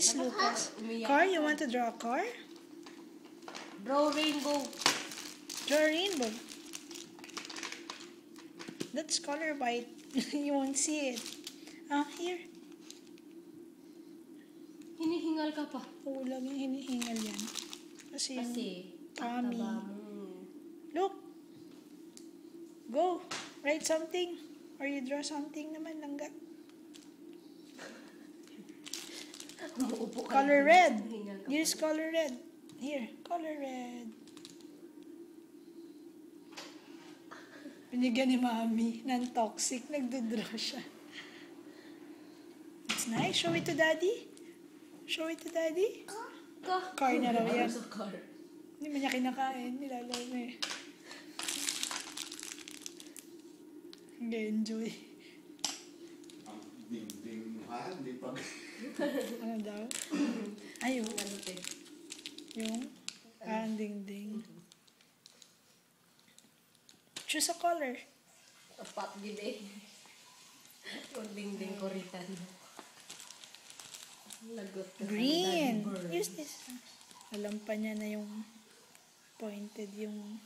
Nice, Lucas. Car, you want to draw a car? Draw rainbow. Draw a rainbow. That's color white. You won't see it. Here. Hinihingal ka pa. Oo, laging hinihingal yan. Kasi tummy. taba mo. Look. Go. Write something. Or you draw something naman, langga. Color red. Use color red. Here, color red. Binigyan ni Mami. Non-toxic. Nagdodraw siya. It's nice. Show it to Daddy. Show it to Daddy. Car na raw yan. Hindi man niya kinakain. Nilalaro na eh. Nag-enjoy. Ang ding-ding ha? Hindi pa. Ano daw? Ayun. Yung ang ding-ding. Choose a color. Tapat gid Yung ding-ding ko ritan. Lagot ka. Green. Use this. Alam pa niya na yung pointed yung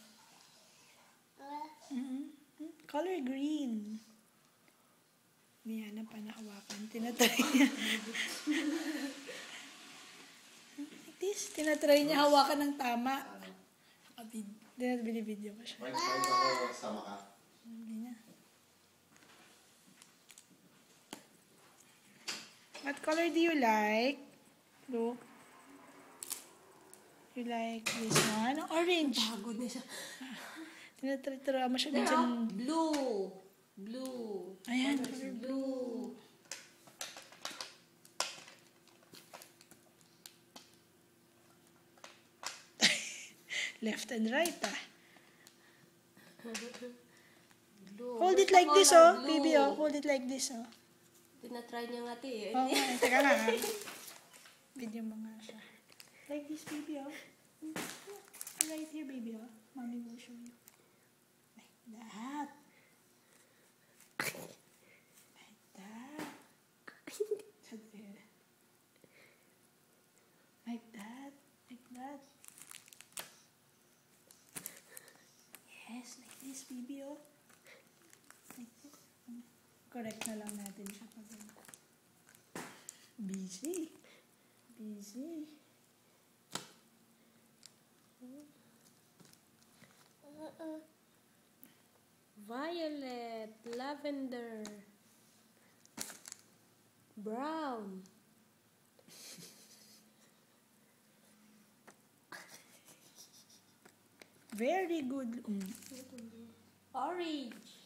color green. Hindi yan na panahawakan. Tinatry niya. Like this. Tinatry niya hawakan ng tama. Binibidyo pa siya. Right ako, sama ka. Hindi na. What color do you like? Look. You like this one? Orange. Bago na siya. Tinatry mo siya minsan. Blue. Blue. Ayan, color blue. Left and right, Blue. Hold it like this, oh. Baby, oh. Hold it like this, oh. Tinatry niya nga Oo nga, teka nga. Video mo nga siya. Like this, baby, oh. Right here, baby, oh. Mommy will show you. Like that. Like that. Like that. Like that. Yes, like this, baby, oh. Like this. Correct na lang natin siya pag busy. Busy. Violet, lavender, brown. Very good. Orange.